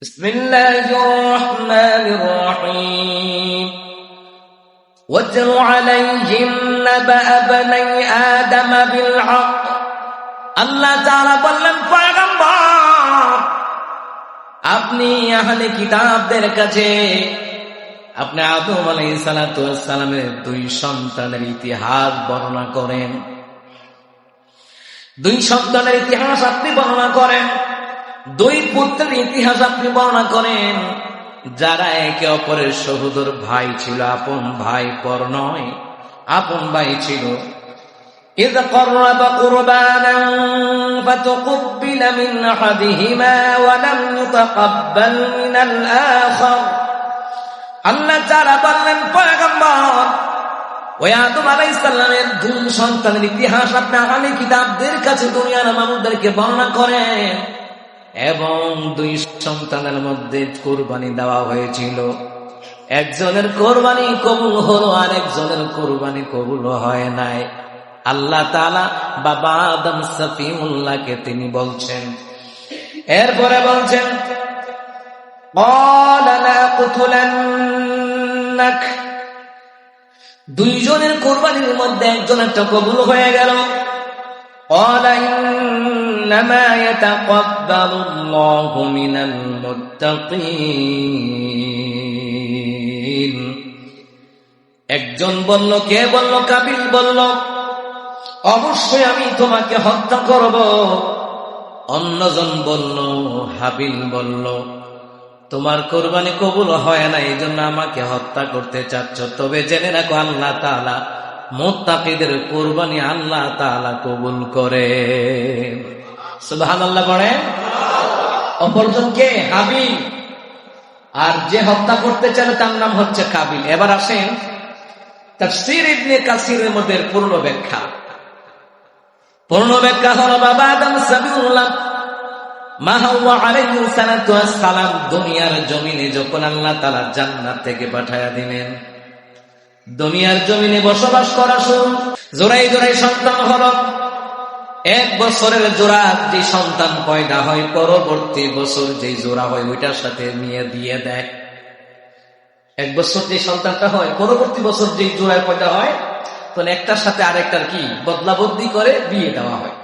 بسم الله الرحمن الرحيم واتل عليهم نبأ بني آدم بالحق আল্লাহ তাআলা বললেন পয়গম্বর আপনি আহলে কিতাবদের কাছে আপনি আদম আলাইহিস সালাতু ওয়াস সালামের দুই সন্তানের ইতিহাস বর্ণনা করেন। দুই সন্তানের ইতিহাস আপনি বর্ণনা করেন, দুই পুত্রের ইতিহাস আপনি বর্ণনা করেন, যারা একে অপরের সহোদর ভাই ছিল, আপন ভাই পর নয়, আপন ভাই ছিল। إذ قرب قربانا فتقبل من أحدهما ولم يتقبل من الآخر আল্লাহ তাআলা বললেন পয়গম্বর ওই আদম আলাইহিস সালামের দুই সন্তানের ইতিহাস আপনি আহলে কিতাবদের কাছে দুনিয়ার মানুষদেরকে বর্ণনা করেন এবং দুই সন্তানের মধ্যে কুরবানি দেওয়া হয়েছিল। একজনের কুরবানি কবুল হলো আর একজনের কুরবানি কবুল হয় নাই। আল্লাহ তাআলা বাবা আদম সফিউল্লাহকে তিনি বলছেন, এরপরে বলছেন ক্বালা লা আকতুলান্নাক, দুইজনের কুরবানির মধ্যে একজনেরটা কবুল হয়ে গেল। ক্বালা ইন্নামা ইয়াতাকাব্বালুল্লাহু মিনাল মুত্তাকিন। একজন বলল, কে বলল? কাবিল বলল, অবশ্যই আমি তোমাকে হত্যা করব। অন্যজন বলল, হাবিল বলল, তোমার কুরবানি কবুল হয় না, এই জন্য আমাকে হত্যা করতে চাচ্ছ। তবে জেনে রাখো আল্লাহ তাআলা মুত্তাকিদের কুরবানি আল্লাহ তাআলা কবুল করে। সুবহানাল্লাহ পড়ে। অপরজন কে? হাবিল। আর যে হত্যা করতে চায় তার নাম হচ্ছে কাবিল। এবার আসেন তাফসীর ইবনে কাসিরের মধ্যে পূর্ণ ব্যাখ্যা। পূর্ণ ব্যাখ্যা হলো বাবা আদম সফিউল্লাহ মা হাওয়া আলাইহিস সালাতু ওয়াস সালাম দুনিয়ার জমিনে যখন আল্লাহ তাআলা জান্নাত থেকে পাঠায়া দিলেন, দুনিয়ার জমিনে বসবাস করা শুরু। জোড়াই জোড়াই সন্তান হলো। এক বছরের জোড়া যে সন্তান পয়দা হয়, পরবর্তী বছর যে জোড়া হয় ওইটার সাথে নিয়ে দিয়ে দেয়। এক বছর যে সন্তানটা হয়, পরবর্তী বছর যে জোড়ায় পয়দা হয়, তখন একটার সাথে আরেকটার কি বদলা বদলি করে বিয়ে দেওয়া হয়।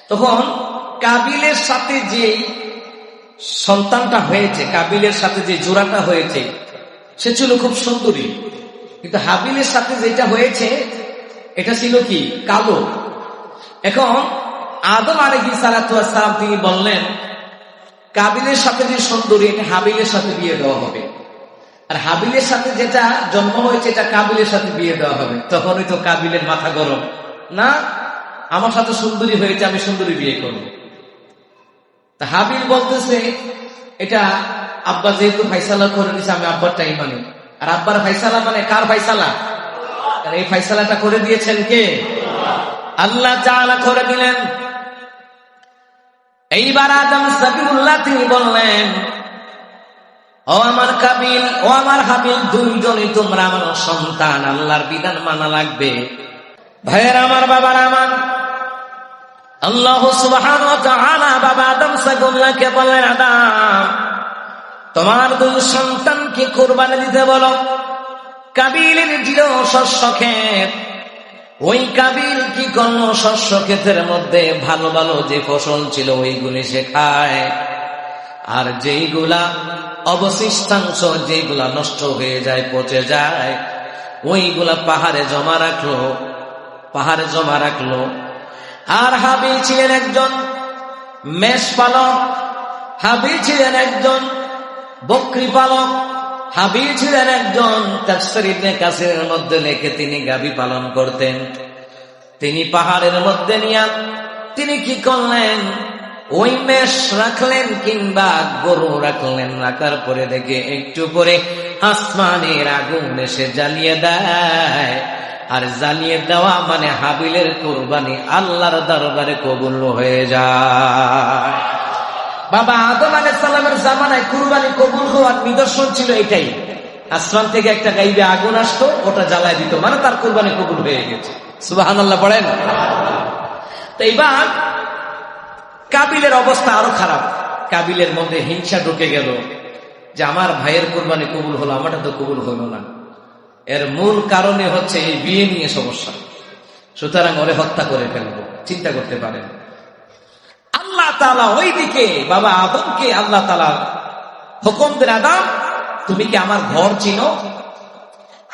তখন কাবিলের সাথে যে সন্তানটা হয়েছে, কাবিলের সাথে যে জোড়াটা হয়েছে, সে ছিল খুব সুন্দরী। কিন্তু হাবিলের সাথে যেটা হয়েছে এটা ছিল কি কালো। এখন আদম আলাইহিস সালাতু ওয়াস সালাম তিনি বললেন, কাবিলের সাথে যে সুন্দরী এটা হাবিলের সাথে বিয়ে দেওয়া হবে, আর হাবিলের সাথে যেটা জন্ম হয়েছে এটা কাবিলের সাথে বিয়ে দেওয়া হবে। তখনই তো কাবিলের মাথা গরম, না আমার সাথে সুন্দরী হয়েছে, আমি সুন্দরী বিয়ে করবো। তা হাবিল বলতেছে, এটা আব্বা যেহেতু ফাইসালা করে দিয়েছে আমি আব্বারটাই মানি। আর আব্বার ফাইসালা মানে কার ফাইসালা? এই ফাইসালাটা করে দিয়েছেন কে? আল্লাহ তাআলা করে দিলেন। এইবার আদম সফিউল্লাহ তিনি বললেন, ও আমার কাবিল, ও আমার হাবিল, দুইজনই তোমরা আমার সন্তান, আল্লাহর বিধান মানা লাগবে। ভাইয়ের আমার, বাবার আমার, আল্লাহ সুবহানাহু ওয়া তাআলা বাবা আদম সফিউল্লাহকে বললেন, আদম তোমার দুই সন্তানকে কুরবানি দিতে বলো। কাবিলের ছিল শস্য ক্ষেত। ওই কাবিল কি করলো? শস্য ক্ষেতের মধ্যে ভালো ভালো যে ফসল ছিল ওইগুলি সে খায়, আর যেইগুলা অবশিষ্টাংশ, যেগুলা নষ্ট হয়ে যায়, পচে যায়, ওইগুলা পাহাড়ে জমা রাখলো, পাহাড়ে জমা রাখলো। আর হাবিল ছিলেন একজন মেষ পালক, হাবিল ছিলেন একজন বকরি পালক, হাবিল ছিলেন একজন, তাফসীর ইবনে কাসিরের মধ্যে লেখে তিনি গাভী পালন করতেন। তিনি পাহাড়ের মধ্যে নিয়ে তিনি কি করলেন? ওই মেষ রাখলেন কিংবা গরু রাখলেন, রাখার পরে দেখে একটু পরে আসমানের আগুন এসে জ্বালিয়ে দেয়। আর জ্বালিয়ে দেওয়া মানে হাবিলের কুরবানি আল্লাহর দরবারে কবুল হয়ে যায়। বাবা আদম আলাইহিস সালামের জামানায় কুরবানি কবুল হওয়ার নিদর্শন ছিল এটাই। আসমান থেকে একটা গাইবে আগুন আসতো, ওটা জ্বালায় দিত, মানে তার কুরবানি কবুল হয়ে গেছে। সুবহানাল্লাহ পড়েন। তো এইবার কাবিলের অবস্থা আরো খারাপ। কাবিলের মধ্যে হিংসা ঢুকে গেল যে আমার ভাইয়ের কোরবানি কবুল হলো, আমারটা তো কবুল হলো না। এর মূল কারণে হচ্ছে এই বিয়ে নিয়ে সমস্যা, সুতরাং ওরে হত্যা করে ফেলবো। চিন্তা করতে পারেন আল্লাহ তাআলা ওইদিকে বাবা আদমকে আল্লাহ তাআলা হুকুম দেন, আদম তুমি কি আমার ঘর চিনো?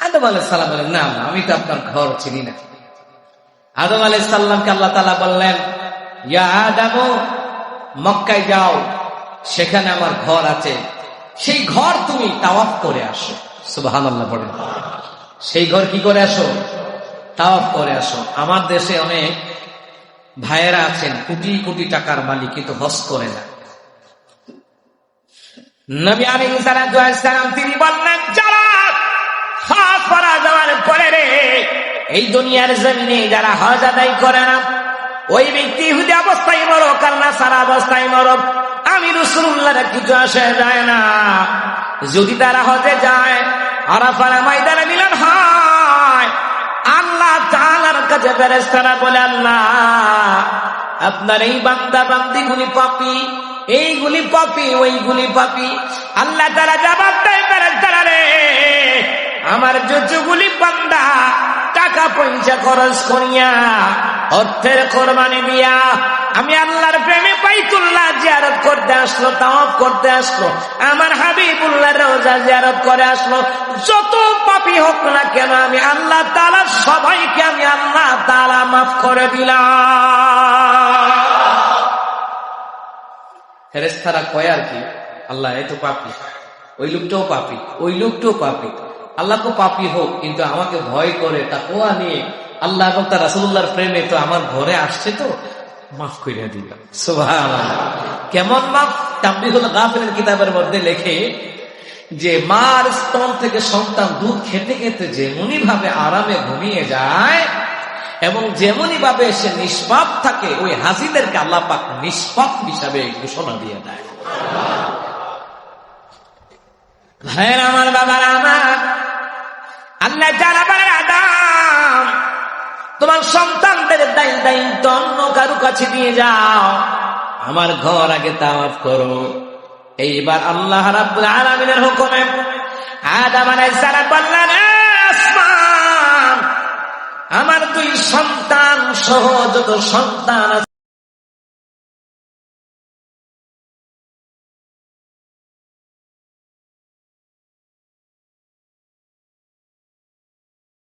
আদম আলাইহিস সালাম বলেন, না আমি তো আপনার ঘর চিনি না। আদম আলাইহিস সালামকে আল্লাহ তাআলা বললেন, ইয়া আদম, মক্কায় যাও, সেখানে আমার ঘর আছে, সেই ঘর তুমি তাওয়াফ করে আসো। সুবহানাল্লাহ পড়েন। সেই ঘর কি করে আসো? তাওয়াফ করে আসো। আমার দেশে অনেক ভাইয়েরা আছেন কোটি কোটি টাকার মালিক, কিন্তু হজ করে না। নবী আলাইহিস সালাম তিনি বললেন, যারা হজ করা যাওয়ার পরে রে এই দুনিয়ার জমিনে যারা হজ আদায় করে না, ওই ব্যক্তি ইহুদি অবস্থায় মরক আর নাসারা অবস্থায় মরক, আমি রাসূলুল্লাহর কিছু আসে যায় না। যদি তারা হজে যায়, আরাফার ময়দানে মিলন হয়, আল্লাহ তাআলার কাছে ফেরেশতারা বলে, আল্লাহ আপনার এই বান্দা বান্দিগুলি পাপী, এইগুলি পাপী, ওইগুলি পাপী। আল্লাহ তাআলা জবাব দেয়, ফেরেশতারা রে, আমার যতগুলি বান্দা টাকা পয়সা খরচ করিয়া অর্থের কোরবানি দিয়া আমি আল্লাহর প্রেমে বাইতুল্লাহ জিয়ারত করতে আসলো, তাওয়াফ করতে আসলো, আমার হাবিবুল্লাহর রওজা জিয়ারত করে আসলো, যত পাপী হোক না কেন আমি আল্লাহ তাআলা সবাইকে আমি আল্লাহ তাআলা মাফ করে দিলাম। ফেরেশতারা কয় আর কি, আল্লাহ এই তো পাপী, ওই লোকটাও পাপী, ওই লোকটাও পাপী, আল্লাহ তো পাপী হোক, কিন্তু আমাকে ভয় করে তাকওয়া নিয়ে আল্লাহ এবং তার রাসূলুল্লাহর প্রেমে তো আমার ঘরে আসছে, তো মাফ করে দিলাম। সুবহানাল্লাহ। কেমন মাফ? তামবিহুল গাফিলের কিতাবের মধ্যে লেখে যে মার স্তন থেকে সন্তান দুধ খেতে খেতে যেমনি ভাবে আরামে ঘুমিয়ে যায় এবং যেমনি ভাবে সে নিষ্পাপ থাকে, ওই হাজিদেরকে আল্লাহ পাক নিষ্পাপ হিসাবে ঘোষণা দিয়ে দেয়। ভাইয়ের আমার, বাবার আমার, আল্লাহ যারা বলে, আদম তোমার সন্তানদের দায়িত্ব অন্য কারো কাছে দিয়ে যাও, আমার ঘর আগে তাওয়াফ করো। এইবার আল্লাহ রাব্বুল আলামিনের হুকুমে আদম আলাইহিস সালাম বললেন, আসমান, আমার দুই সন্তান সহ যত সন্তান